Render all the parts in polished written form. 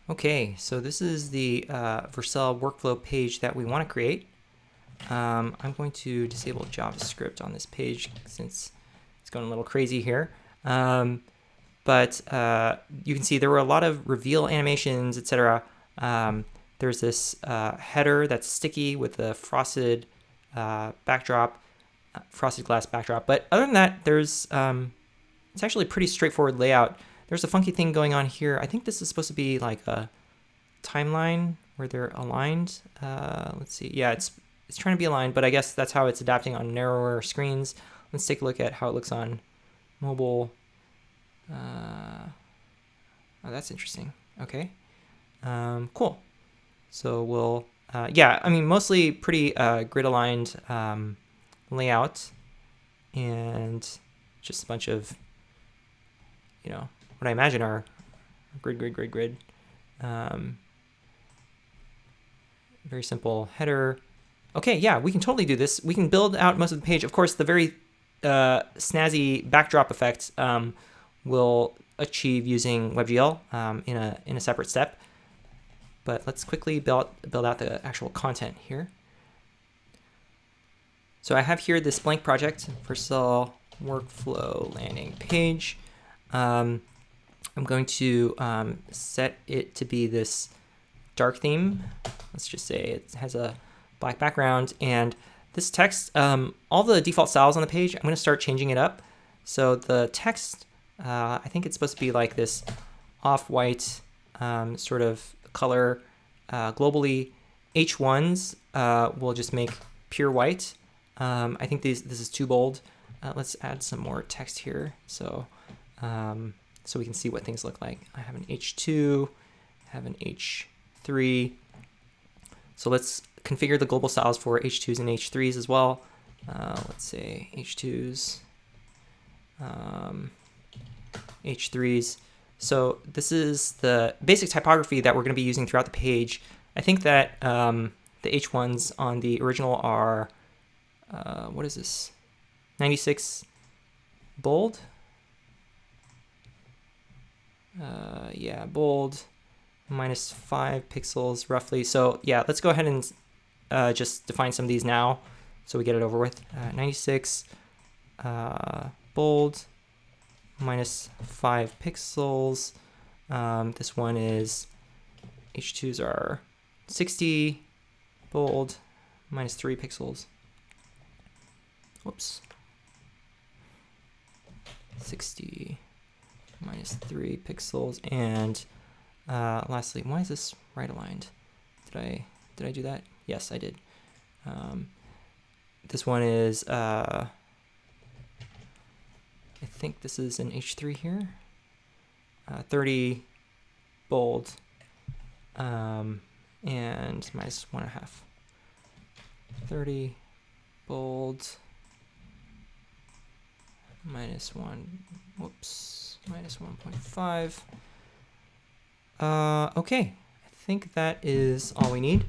Okay, so this is the Vercel workflow page that we want to create. I'm going to disable JavaScript on this page since it's going a little crazy here. But you can see there were a lot of reveal animations, etc. There's this header that's sticky with a frosted backdrop, frosted glass backdrop. But other than that, there's it's actually a pretty straightforward layout. There's a funky thing going on here. I think this is supposed to be like a timeline where they're aligned. Let's see. Yeah, it's trying to be aligned, but I guess that's how it's adapting on narrower screens. Let's take a look at how it looks on mobile. Oh, that's interesting. Okay. Cool. So we'll, yeah, I mean, mostly pretty grid aligned layout, and just a bunch of, you know, what I imagine are grid. Very simple header. Okay, yeah, we can totally do this. We can build out most of the page. Of course, the very snazzy backdrop effect we'll achieve using WebGL in a separate step. But let's quickly build out the actual content here. So I have here this blank project, Vercel Workflow landing page. I'm going to set it to be this dark theme. Let's just say it has a black background, and this text, all the default styles on the page, I'm going to start changing it up. So the text, I think it's supposed to be like this off-white sort of color globally. H1s will just make pure white. I think this is too bold. Let's add some more text here so we can see what things look like. I have an H2, I have an H3. So let's configure the global styles for H2s and H3s as well. Let's say H2s, H3s. So this is the basic typography that we're going to be using throughout the page. I think that the H1s on the original are, what is this? 96 bold? Yeah, bold, -5 pixels roughly. So yeah, let's go ahead and just define some of these now so we get it over with. 96 bold, -5 pixels. This one is, H2s are 60 bold, -3 pixels. Whoops. 60 -3 pixels. And lastly, why is this right aligned? Did I do that? Yes, I did. This one is, I think this is an H3 here. 30 bold, and -1.5. 30 bold, -1, whoops, -1.5. Okay, I think that is all we need.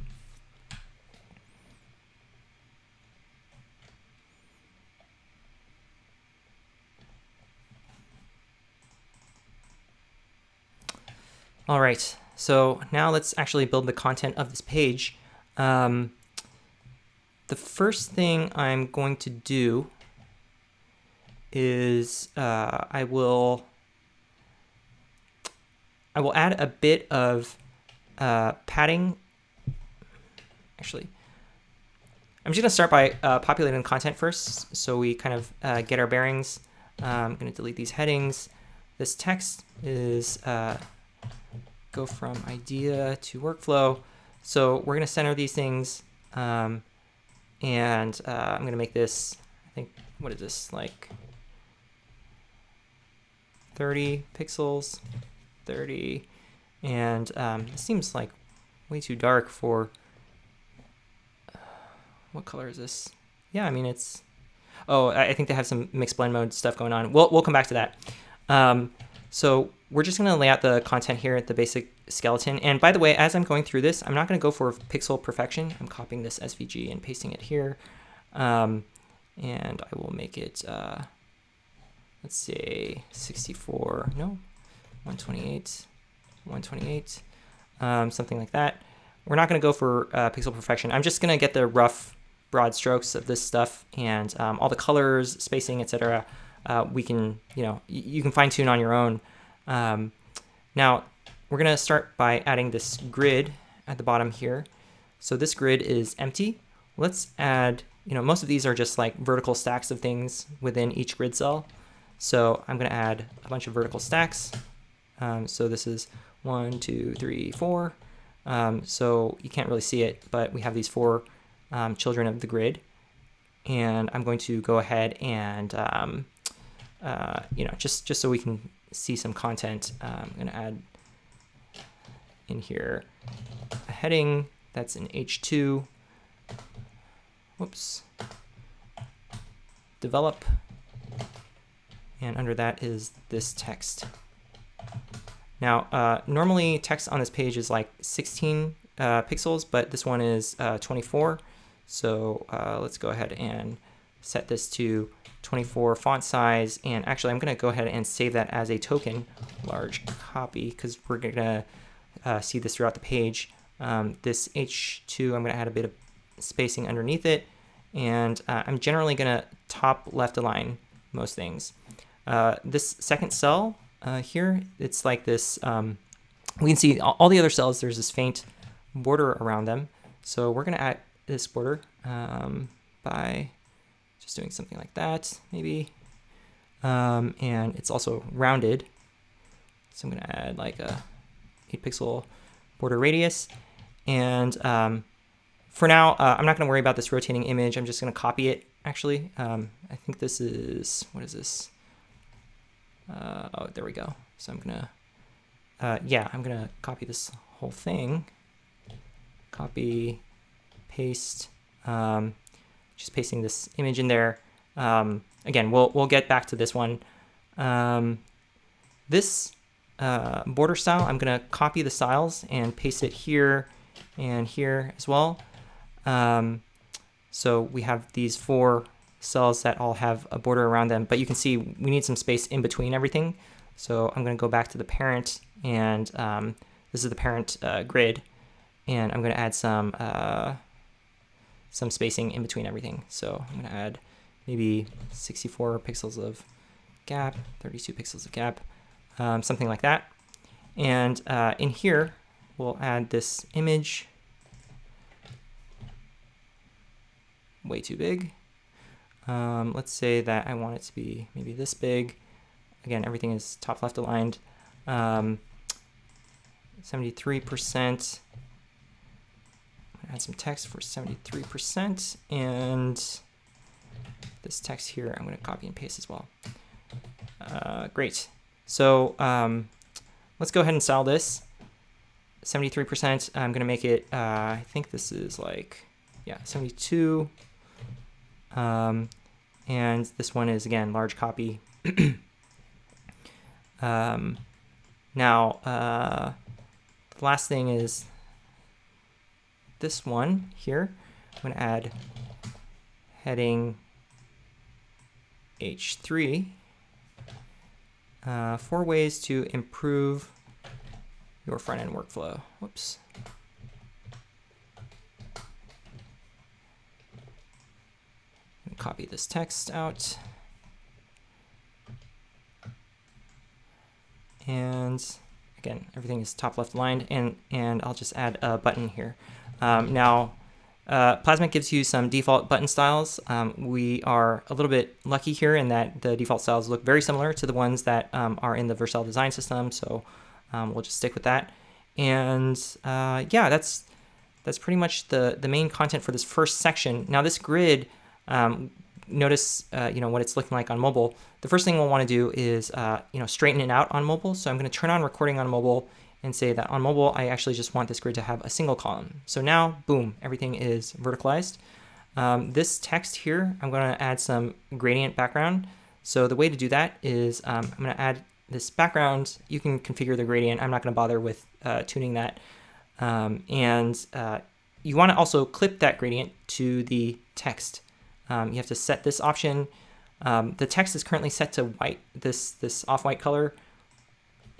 All right, so now let's actually build the content of this page. The first thing I'm going to do is I will add a bit of padding. Actually, I'm just going to start by populating content first, so we kind of get our bearings. I'm going to delete these headings. This text is go from idea to workflow. So we're going to center these things, and I'm going to make this, I think, what is this, like 30 pixels, 30, and this seems like way too dark for, what color is this? Yeah, I mean, it's, oh, I think they have some mixed blend mode stuff going on. We'll come back to that. So we're just going to lay out the content here at the basic skeleton. And by the way, as I'm going through this, I'm not going to go for pixel perfection. I'm copying this SVG and pasting it here. And I will make it, let's say 64, no, 128, 128. something like that. We're not going to go for pixel perfection. I'm just going to get the rough, broad strokes of this stuff, and all the colors, spacing, etc. We can, you can fine tune on your own. Now, we're going to start by adding this grid at the bottom here. So this grid is empty. Let's add, most of these are just like vertical stacks of things within each grid cell. So I'm going to add a bunch of vertical stacks. So this is 1, 2, 3, 4. So you can't really see it, but we have these 4 children of the grid. And I'm going to go ahead and, just so we can see some content, I'm going to add in here a heading that's an H2. Whoops. Develop. And under that is this text. Now, normally text on this page is like 16 pixels, but this one is 24. So let's go ahead and set this to 24 font size. And actually, I'm going to go ahead and save that as a token, large copy, because we're going to see this throughout the page. This H2, I'm going to add a bit of spacing underneath it. And I'm generally going to top left align most things. This second cell here, it's like this, we can see all the other cells, there's this faint border around them. So we're going to add this border by just doing something like that, maybe. And it's also rounded. So I'm going to add like a 8 pixel border radius. And for now, I'm not going to worry about this rotating image. I'm just going to copy it, actually. I think this is, what is this? Oh, there we go. So I'm going to, I'm going to copy this whole thing. Copy, paste, just pasting this image in there. Again, we'll get back to this one. This border style, I'm going to copy the styles and paste it here and here as well. So we have these 4 cells that all have a border around them, but you can see we need some space in between everything. So I'm going to go back to the parent, and this is the parent grid, and I'm going to add some spacing in between everything. So I'm going to add maybe 64 pixels of gap, 32 pixels of gap, something like that. And in here, we'll add this image. Way too big. Let's say that I want it to be maybe this big. Again, everything is top left aligned. 73%. Add some text for 73%. And this text here, I'm going to copy and paste as well. Great. So let's go ahead and style this. 73%. I'm going to make it, I think this is like, 72. And this one is, again, large copy. Now, the last thing is this one here. I'm going to add heading H3. 4 ways to improve your front-end workflow. Whoops. Copy this text out. And again, everything is top left aligned, and I'll just add a button here. Now, Plasmic gives you some default button styles. We are a little bit lucky here in that the default styles look very similar to the ones that are in the Vercel design system, so we'll just stick with that. And that's pretty much the main content for this first section. Now this grid, notice what it's looking like on mobile. The first thing we'll want to do is straighten it out on mobile. So I'm going to turn on recording on mobile and say that on mobile I actually just want this grid to have a single column. So now, boom, everything is verticalized. This text here, I'm going to add some gradient background. So the way to do that is I'm going to add this background. You can configure the gradient. I'm not going to bother with tuning that. You want to also clip that gradient to the text. You have to set this option. The text is currently set to white, this off-white color.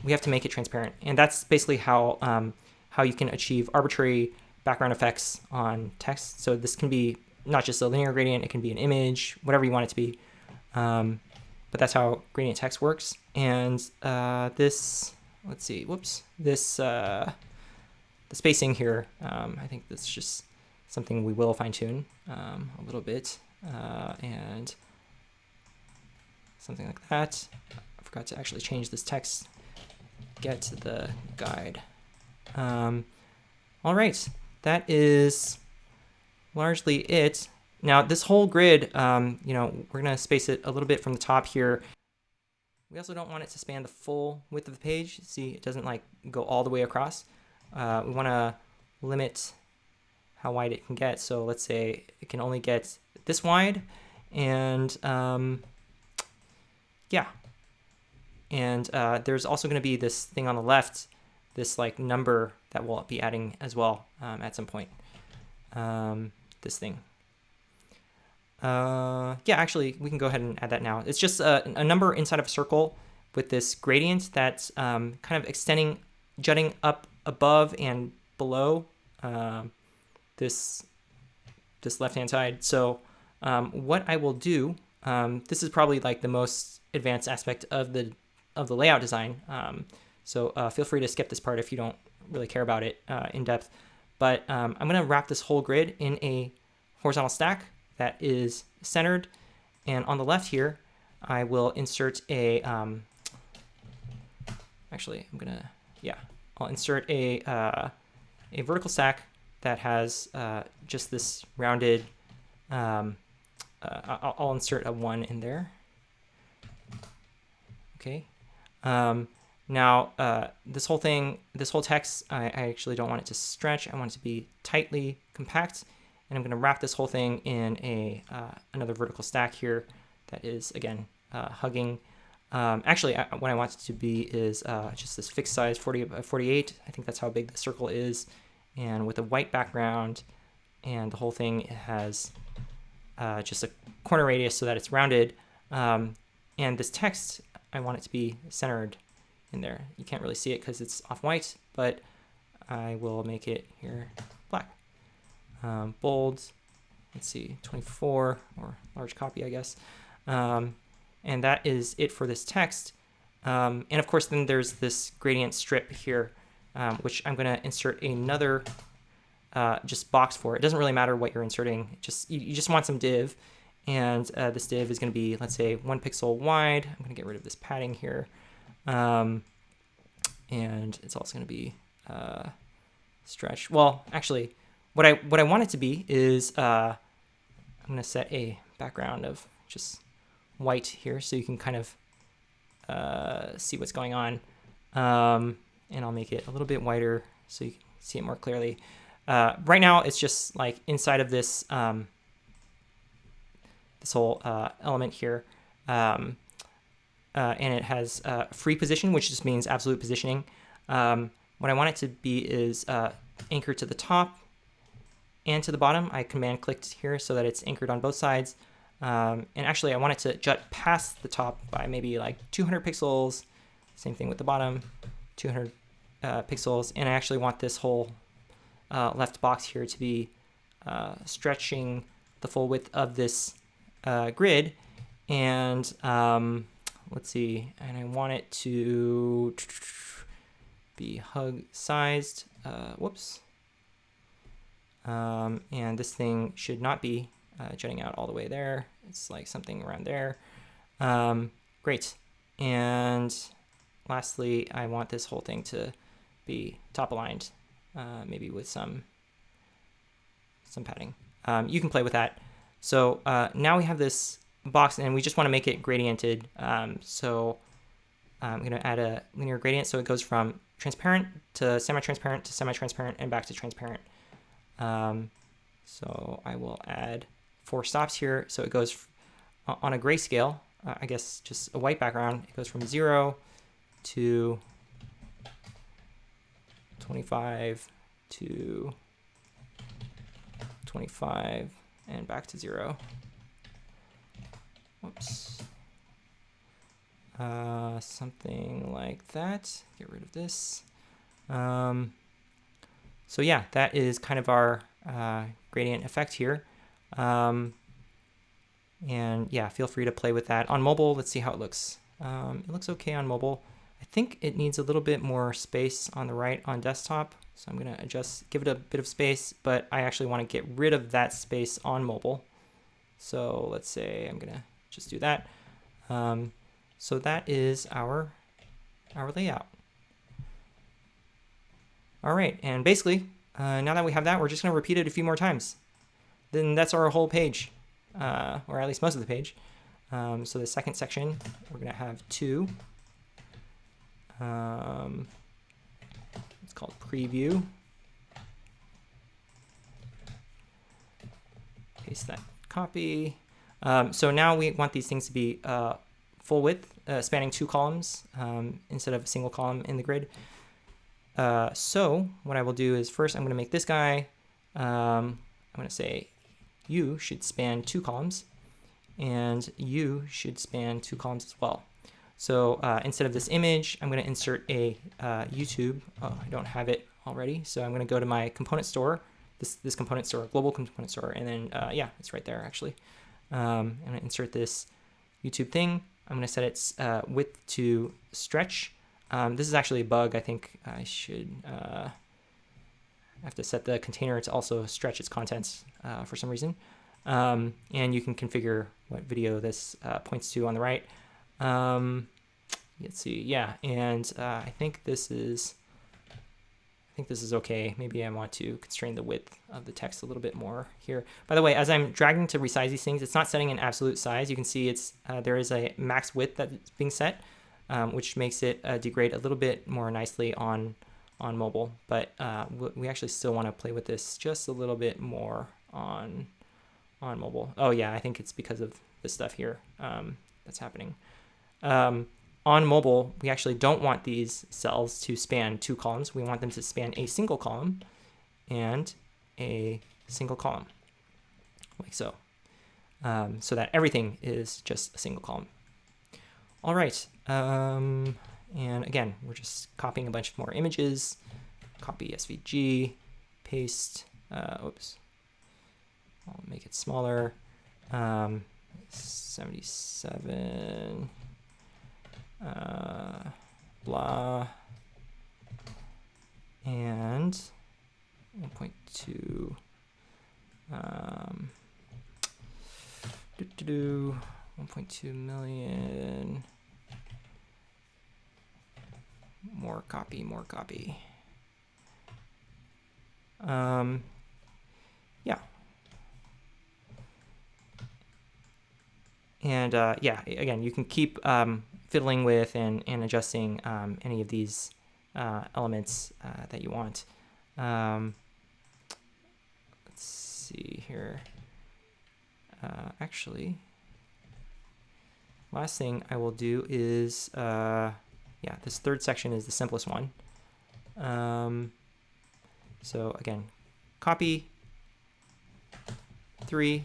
We have to make it transparent. And that's basically how how you can achieve arbitrary background effects on text. So this can be not just a linear gradient, it can be an image, whatever you want it to be. But that's how gradient text works. And this, let's see, whoops, this, the spacing here, I think that's just something we will fine tune a little bit, and something like that. I forgot to actually change this text, get to the guide. All right, that is largely it. Now this whole grid, you know, we're gonna space it a little bit from the top here. We also don't want it to span the full width of the page. See, it doesn't like go all the way across. We wanna limit how wide it can get. So let's say it can only get this wide, and yeah. And there's also gonna be this thing on the left, this like number that we'll be adding as well at some point. This thing. Yeah, actually, we can go ahead and add that now. It's just a number inside of a circle with this gradient that's kind of extending, jutting up above and below this left-hand side. So what I will do, this is probably like the most advanced aspect of the layout design. So feel free to skip this part if you don't really care about it in depth. But I'm going to wrap this whole grid in a horizontal stack that is centered. And on the left here, I will insert a, actually, I'm going to, yeah, I'll insert a vertical stack that has just this rounded, I'll insert a 1 in there. Okay. Now, this whole text, I actually don't want it to stretch. I want it to be tightly compact. And I'm going to wrap this whole thing in another vertical stack here that is, again, hugging. Actually, what I want it to be is just this fixed size 40 by 48. I think that's how big the circle is. And with a white background, and the whole thing has just a corner radius so that it's rounded. And this text, I want it to be centered in there. You can't really see it because it's off-white, but I will make it here black. Bold, let's see, 24, or large copy, I guess. And that is it for this text. And of course, then there's this gradient strip here, which I'm going to insert another just box for. It doesn't really matter what you're inserting. You just want some div. And this div is going to be, let's say, 1 pixel wide. I'm going to get rid of this padding here. And it's also going to be stretch. Well, actually, what I want it to be is I'm going to set a background of just white here so you can kind of see what's going on. And I'll make it a little bit whiter so you can see it more clearly. Right now, it's just like inside of this this whole element here. And it has free position, which just means absolute positioning. What I want it to be is anchored to the top and to the bottom. I command clicked here so that it's anchored on both sides. And actually, I want it to jut past the top by maybe like 200 pixels. Same thing with the bottom, 200 pixels. And I actually want this whole left box here to be stretching the full width of this grid. And let's see, and I want it to be hug sized. Whoops. And this thing should not be jutting out all the way there. It's like something around there. Great. And lastly, I want this whole thing to be top aligned, maybe with some padding. You can play with that. So now we have this box, and we just want to make it gradiented. So I'm going to add a linear gradient, so it goes from transparent to semi-transparent, and back to transparent. So I will add 4 stops here. So it goes on a grayscale, I guess just a white background. It goes from 0 to 25 to 25 and back to 0. Whoops. Something like that. Get rid of this. So yeah, that is kind of our gradient effect here. And yeah, feel free to play with that. On mobile, let's see how it looks. It looks okay on mobile. I think it needs a little bit more space on the right on desktop. So I'm gonna give it a bit of space, but I actually wanna get rid of that space on mobile. So let's say I'm gonna just do that. So that is our layout. All right, and basically, now that we have that, we're just gonna repeat it a few more times. Then that's our whole page, or at least most of the page. So the second section, we're gonna have 2. It's called preview. Paste that copy. So now we want these things to be full width, spanning 2 columns instead of a single column in the grid. So what I will do is first I'm going to make this guy, I'm going to say you should span 2 columns and you should span 2 columns as well. So instead of this image, I'm going to insert a YouTube. Oh, I don't have it already. So I'm going to go to my component store, this component store, global component store. And then, yeah, it's right there actually. I'm going to insert this YouTube thing. I'm going to set its width to stretch. This is actually a bug. I think I should have to set the container to also stretch its contents for some reason. And you can configure what video this points to on the right. Let's see, yeah, and I think this is okay. Maybe I want to constrain the width of the text a little bit more here. By the way, as I'm dragging to resize these things, it's not setting an absolute size. You can see it's there is a max width that's being set, which makes it degrade a little bit more nicely on mobile. But we actually still want to play with this just a little bit more on mobile. Oh yeah, I think it's because of this stuff here that's happening. On mobile, we actually don't want these cells to span 2 columns. We want them to span a single column and a single column, like so, so that everything is just a single column. All right, and again, we're just copying a bunch of more images. Copy SVG, paste, oops, I'll make it smaller, 77, blah, and 1.2, 1.2 million, more copy. Yeah. And yeah, again, you can keep fiddling with and adjusting any of these elements that you want. Let's see here. Actually, last thing I will do is, yeah, this third section is the simplest one. So again, copy, 3,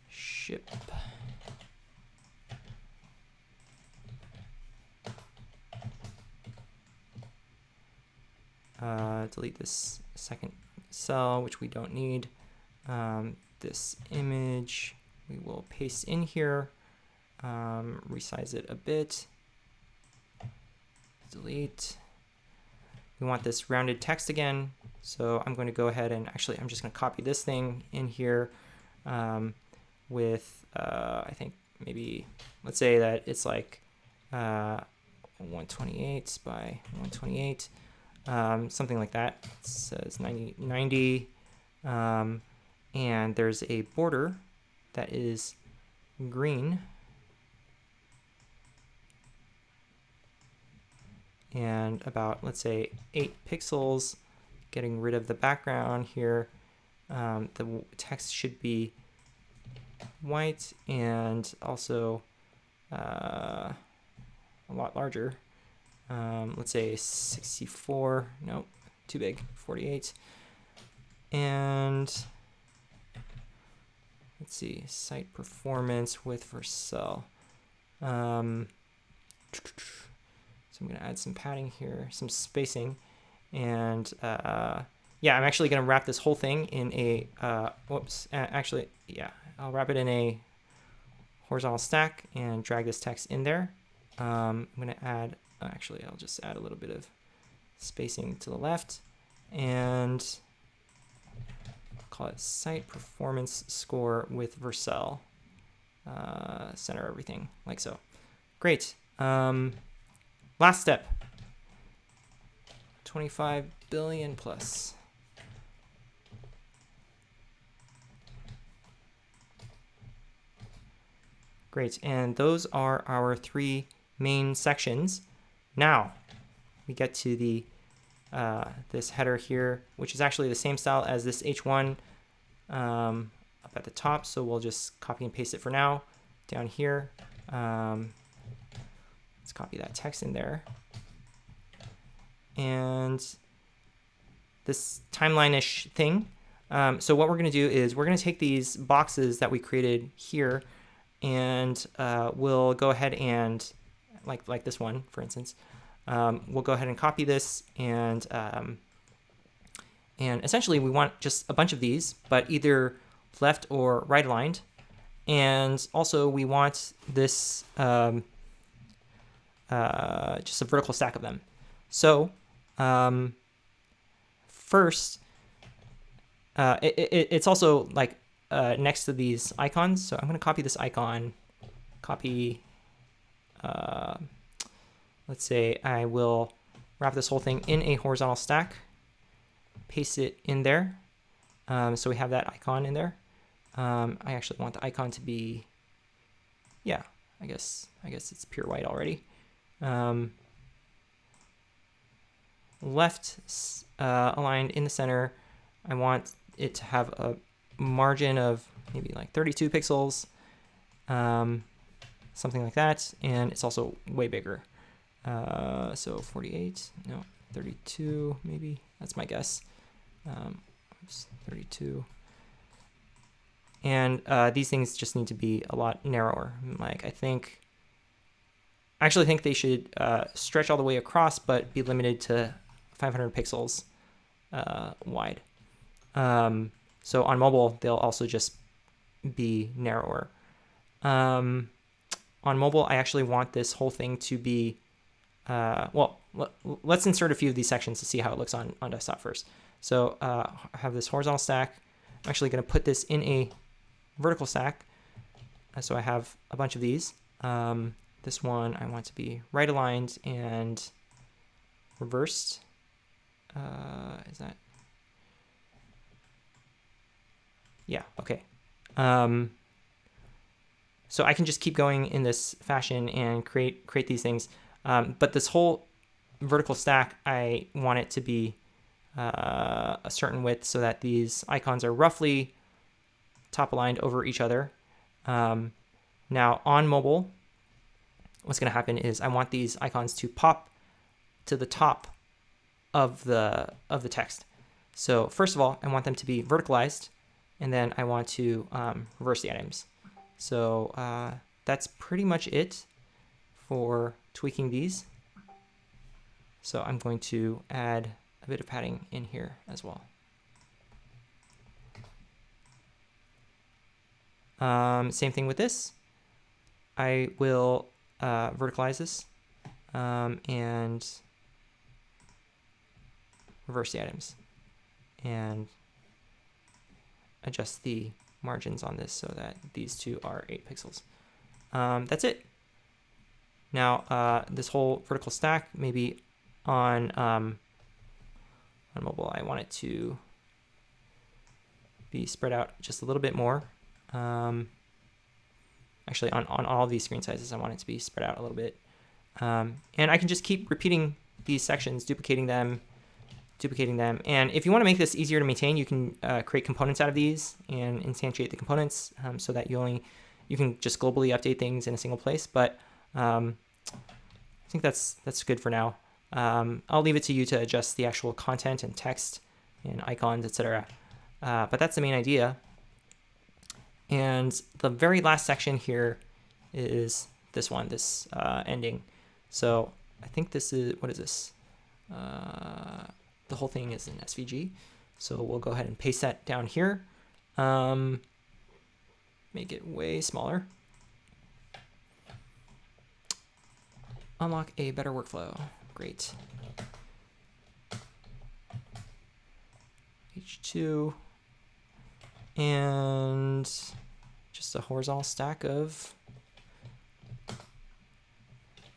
ship. Delete this second cell, which we don't need. This image we will paste in here, resize it a bit, delete. We want this rounded text again, so I'm going to go ahead and actually I'm just going to copy this thing in here with I think maybe, let's say that it's like 128 by 128, something like that. It says 90, and there's a border that is green, and about, let's say, 8 pixels, getting rid of the background here. The text should be white and also a lot larger. Let's say 64, nope, too big, 48. And let's see, site performance with Vercel. So I'm going to add some padding here, some spacing, And yeah, I'm actually going to wrap this whole thing in a, actually, yeah, I'll wrap it in a horizontal stack and drag this text in there. I'm going to add, actually, I'll just add a little bit of spacing to the left, and I'll call it site performance score with Vercel. Center everything like so. Great. Last step. 25 billion plus. Great, and those are our 3 main sections. Now we get to the this header here, which is actually the same style as this H1 up at the top. So we'll just copy and paste it for now. Down here, let's copy that text in there. And this timeline-ish thing. So what we're going to do is we're going to take these boxes that we created here, and we'll go ahead and, like this one, for instance, we'll go ahead and copy this, and essentially we want just a bunch of these, but either left or right aligned. And also we want this just a vertical stack of them. So first, it's also like next to these icons. So I'm going to copy this icon, copy, let's say I will wrap this whole thing in a horizontal stack, paste it in there. So we have that icon in there. I actually want the icon to be, yeah, I guess it's pure white already. Left aligned in the center. I want it to have a margin of maybe like 32 pixels, something like that, and it's also way bigger. So 48, no, 32 maybe, that's my guess. 32. And these things just need to be a lot narrower. Like I actually think they should stretch all the way across, but be limited to 500 pixels wide. So on mobile, they'll also just be narrower. On mobile, I actually want this whole thing to be, well, let's insert a few of these sections to see how it looks on desktop first. So I have this horizontal stack. I'm actually going to put this in a vertical stack. So I have a bunch of these. This one I want to be right aligned and reversed. Is that? Yeah, okay. So I can just keep going in this fashion and create these things. But this whole vertical stack, I want it to be a certain width so that these icons are roughly top aligned over each other. Now on mobile, what's going to happen is I want these icons to pop to the top of the text. So first of all, I want them to be verticalized, and then I want to reverse the items. So that's pretty much it for tweaking these. So I'm going to add a bit of padding in here as well. Same thing with this. I will verticalize this and reverse the items and adjust the margins on this so that these two are 8 pixels. That's it. Now this whole vertical stack, maybe on mobile, I want it to be spread out just a little bit more. Actually, on all of these screen sizes, I want it to be spread out a little bit. And I can just keep repeating these sections, duplicating them. And if you want to make this easier to maintain, you can create components out of these and instantiate the components so that you can just globally update things in a single place. But I think that's good for now. I'll leave it to you to adjust the actual content and text and icons, etc. But that's the main idea. And the very last section here is this one, this ending. So I think this is, what is this? the whole thing is an SVG. So we'll go ahead and paste that down here. Make it way smaller. Unlock a better workflow. Great. H2. And just a horizontal stack of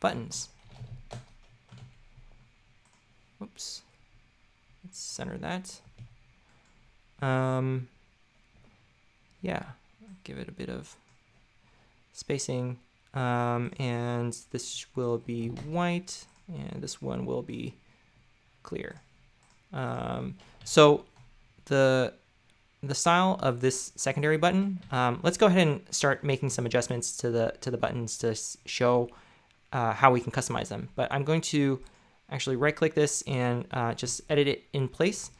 buttons. Whoops. Let's center that. Yeah, give it a bit of spacing. And this will be white, and this one will be clear. So the style of this secondary button, let's go ahead and start making some adjustments to the buttons to show how we can customize them. But I'm going to actually right-click this and just edit it in place.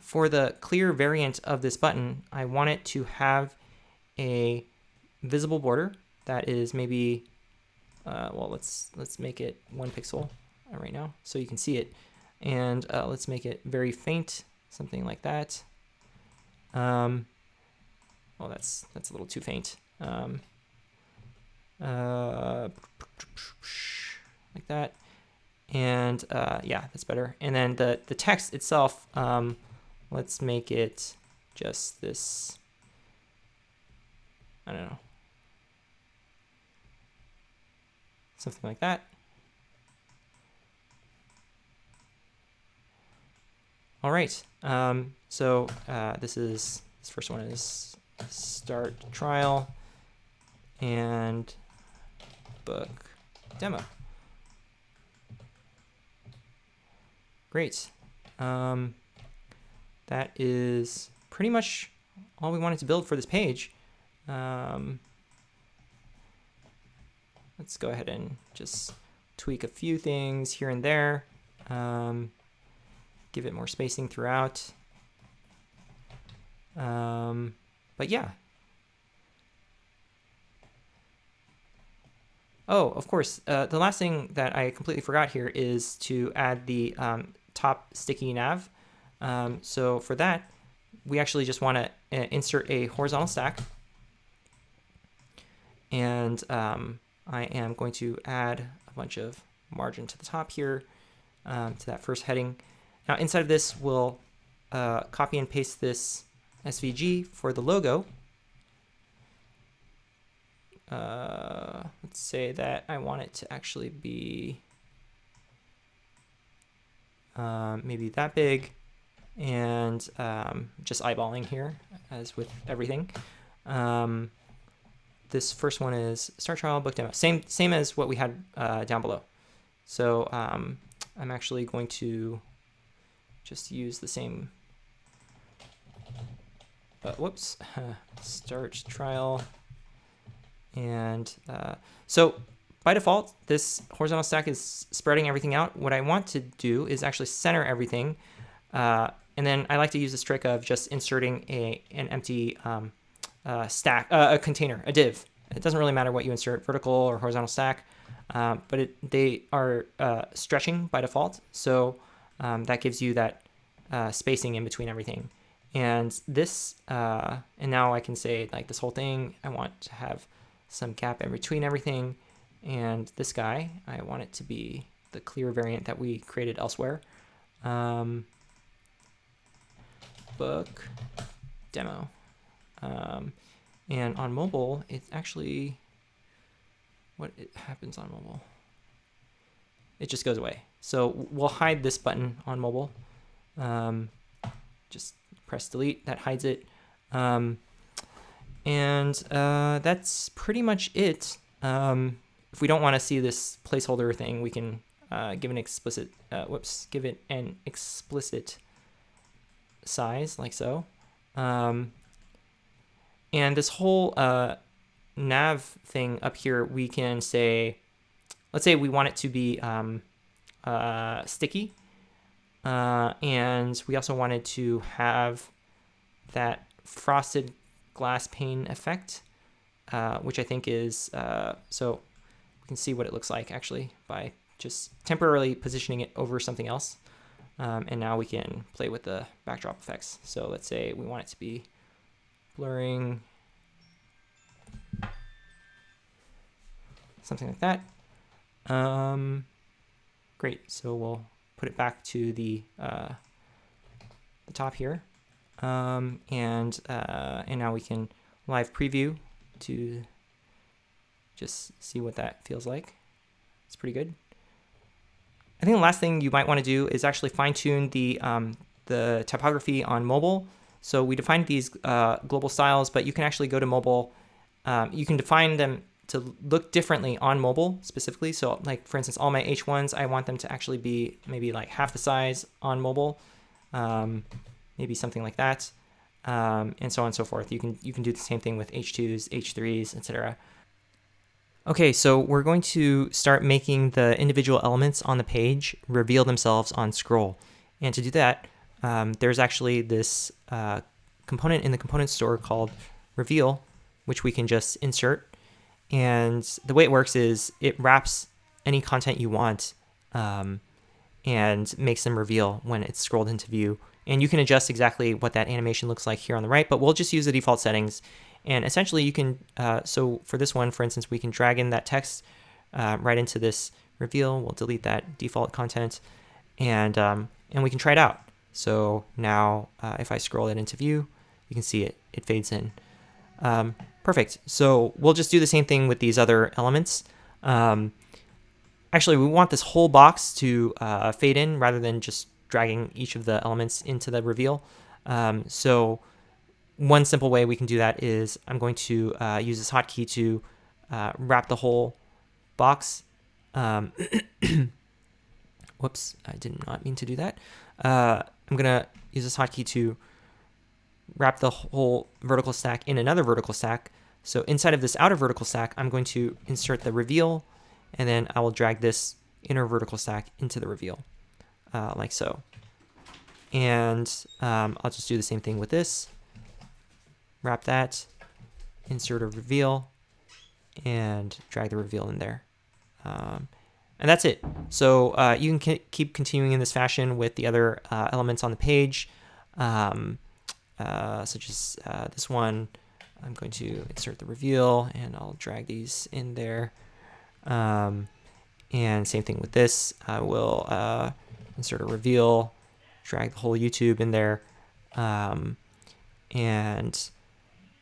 For the clear variant of this button, I want it to have a visible border that is maybe, well, let's make it 1 pixel right now so you can see it. And let's make it very faint, something like that. Well, that's a little too faint. Like that. And yeah, that's better. And then the text itself, let's make it just this, I don't know, something like that. All right. So this first one is start trial and book demo. Great. That is pretty much all we wanted to build for this page. Let's go ahead and just tweak a few things here and there. Give it more spacing throughout. But yeah. Oh, of course. The last thing that I completely forgot here is to add the top sticky nav. So for that, we actually just want to insert a horizontal stack. And I am going to add a bunch of margin to the top here to that first heading. Now inside of this, we'll copy and paste this SVG for the logo. Let's say that I want it to actually be maybe that big, and just eyeballing here as with everything. This first one is start trial book demo, same as what we had down below. So I'm actually going to just use the same, whoops, start trial. And so by default, this horizontal stack is spreading everything out. What I want to do is actually center everything. And then I like to use this trick of just inserting an empty stack, a container, a div. It doesn't really matter what you insert, vertical or horizontal stack, but they are stretching by default. So that gives you that spacing in between everything. And this, and now I can say like this whole thing, I want to have some gap in between everything. And this guy, I want it to be the clear variant that we created elsewhere. Book demo. And on mobile, it's actually, what happens on mobile? It just goes away. So we'll hide this button on mobile. Just press delete, that hides it. And that's pretty much it. If we don't want to see this placeholder thing, we can give an explicit, give it an explicit size like so. And this whole nav thing up here, we can say, let's say we want it to be sticky. And we also wanted to have that frosted glass pane effect, which I think is, so we can see what it looks like actually by just temporarily positioning it over something else. And now we can play with the backdrop effects. So let's say we want it to be blurring, something like that. Great. So we'll put it back to the top here, and now we can live preview to just see what that feels like. It's pretty good. I think the last thing you might want to do is actually fine tune the typography on mobile. So we defined these global styles, but you can actually go to mobile. You can define them to look differently on mobile specifically. So like, for instance, all my H1s, I want them to actually be maybe like half the size on mobile, maybe something like that, and so on and so forth. You can do the same thing with H2s, H3s, etc. Okay, so we're going to start making the individual elements on the page reveal themselves on scroll. And to do that, there's actually this component in the component store called reveal, which we can just insert. And the way it works is it wraps any content you want and makes them reveal when it's scrolled into view. And you can adjust exactly what that animation looks like here on the right, but we'll just use the default settings. And essentially you can, so for this one, for instance, we can drag in that text right into this reveal. We'll delete that default content, and we can try it out. So now if I scroll it into view, you can see it fades in. Perfect. So we'll just do the same thing with these other elements. Actually, we want this whole box to fade in rather than just dragging each of the elements into the reveal. So one simple way we can do that is I'm going to use this hotkey to wrap the whole box. Whoops, I did not mean to do that. I'm going to use this hotkey to wrap the whole vertical stack in another vertical stack. So inside of this outer vertical stack, I'm going to insert the reveal, and then I will drag this inner vertical stack into the reveal, like so. And I'll just do the same thing with this. Wrap that, insert a reveal, and drag the reveal in there. And that's it. So you can keep continuing in this fashion with the other elements on the page, such as this one. I'm going to insert the reveal, and I'll drag these in there. And same thing with this. I will insert a reveal, drag the whole YouTube in there, and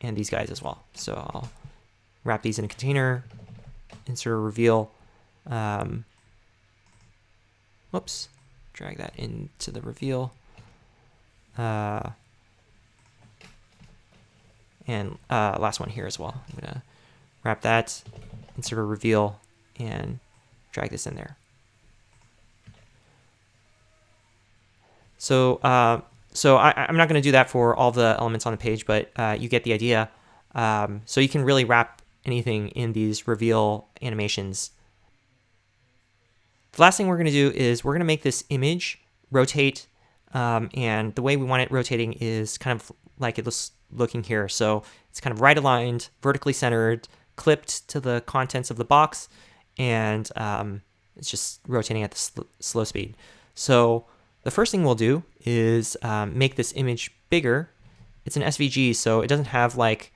these guys as well. So I'll wrap these in a container, insert a reveal. Whoops, drag that into the reveal. And last one here as well. I'm gonna wrap that, insert a reveal, and drag this in there. So I'm not going to do that for all the elements on the page, but you get the idea. So you can really wrap anything in these reveal animations. The last thing we're going to do is we're going to make this image rotate, and the way we want it rotating is kind of like it's looking here. So it's kind of right aligned, vertically centered, clipped to the contents of the box, and it's just rotating at the slow speed. So the first thing we'll do is make this image bigger. It's an SVG, so it doesn't have like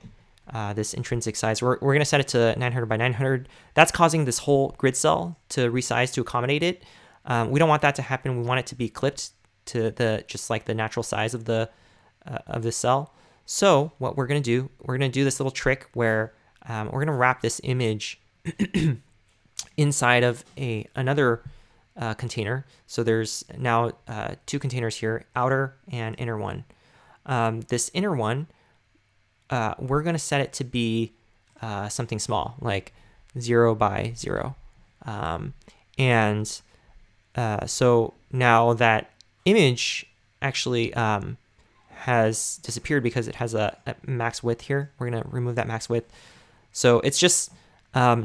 this intrinsic size. We're going to set it to 900 by 900. That's causing this whole grid cell to resize to accommodate it. We don't want that to happen. We want it to be clipped to just like the natural size of the this cell. So what we're going to do, we're going to do this little trick where we're going to wrap this image inside of another container. So there's now two containers here, outer and inner one. This inner one, we're going to set it to be something small, like 0 by 0. So now that image actually has disappeared because it has a max width here. We're going to remove that max width. So it's just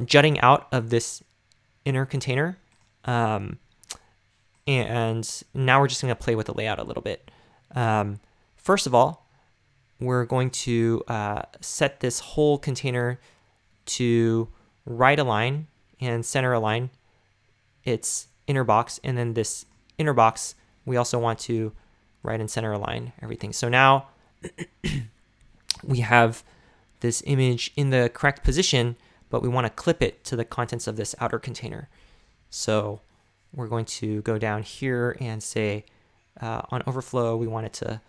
jutting out of this inner container. And now we're just going to play with the layout a little bit. First of all, we're going to set this whole container to right align and center align its inner box, and then this inner box we also want to right and center align everything. So now we have this image in the correct position, but we want to clip it to the contents of this outer container. So we're going to go down here and say on overflow, we want it to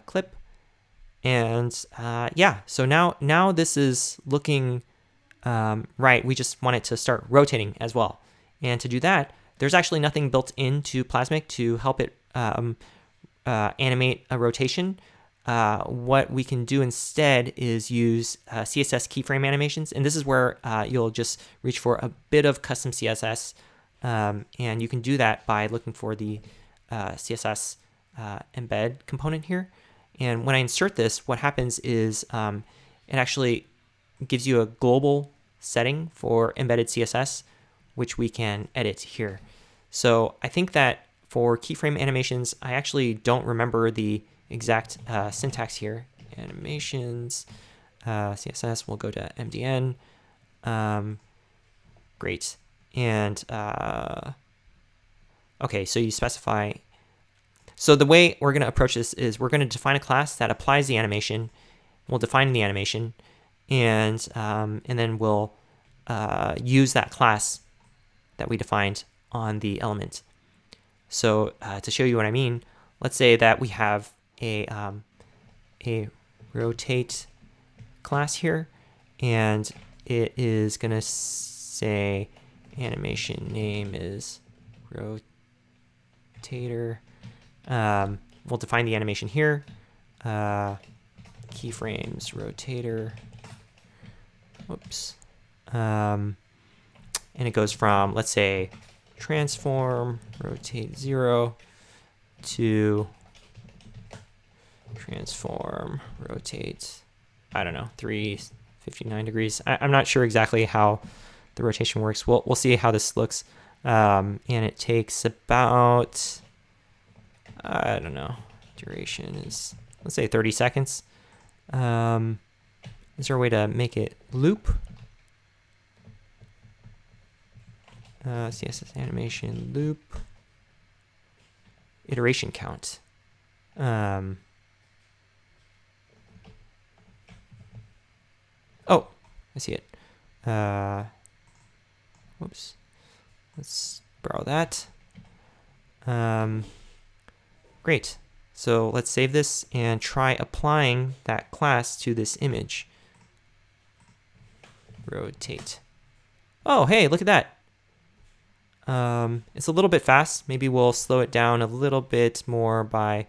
clip. And yeah, so now this is looking right. We just want it to start rotating as well. And to do that, there's actually nothing built into Plasmic to help it animate a rotation. What we can do instead is use CSS keyframe animations. And this is where you'll just reach for a bit of custom CSS. And you can do that by looking for the CSS embed component here. And when I insert this, what happens is it actually gives you a global setting for embedded CSS, which we can edit here. So I think that for keyframe animations, I actually don't remember the exact syntax here. Animations, CSS, we'll go to MDN. Great. And okay, so you specify. So the way we're going to approach this is we're going to define a class that applies the animation. We'll define the animation, and then we'll use that class that we defined on the element. So to show you what I mean, let's say that we have a rotate class here, and it is going to say animation name is rotator. We'll define the animation here. Keyframes rotator. Whoops. And it goes from, let's say, transform rotate 0 to transform rotate, I don't know, 359 degrees. I'm not sure exactly how the rotation works. We'll see how this looks. And it takes about, I don't know, duration is, let's say 30 seconds. Is there a way to make it loop? CSS animation loop iteration count. Oh, I see it. Whoops. Let's borrow that. Great. So let's save this and try applying that class to this image. Rotate. Oh, hey, look at that. It's a little bit fast. Maybe we'll slow it down a little bit more by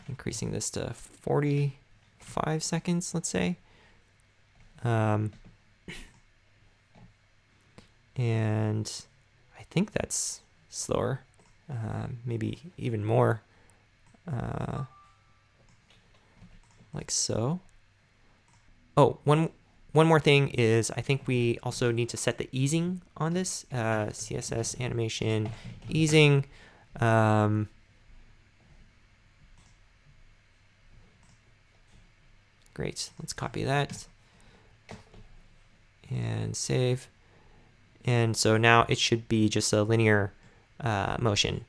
increasing this to 45 seconds, let's say. And I think that's slower, maybe even more, like so. Oh, one more thing is I think we also need to set the easing on this, CSS animation easing. Great, let's copy that and save. And so now it should be just a linear motion.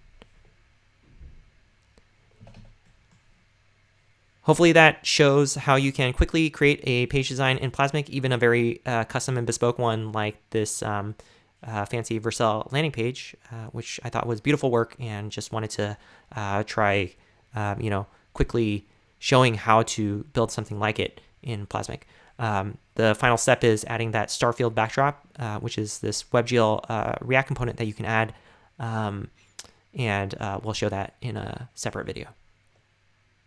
Hopefully that shows how you can quickly create a page design in Plasmic, even a very custom and bespoke one like this fancy Vercel landing page, which I thought was beautiful work and just wanted to try, quickly showing how to build something like it in Plasmic. The final step is adding that starfield backdrop, which is this WebGL React component that you can add, and we'll show that in a separate video.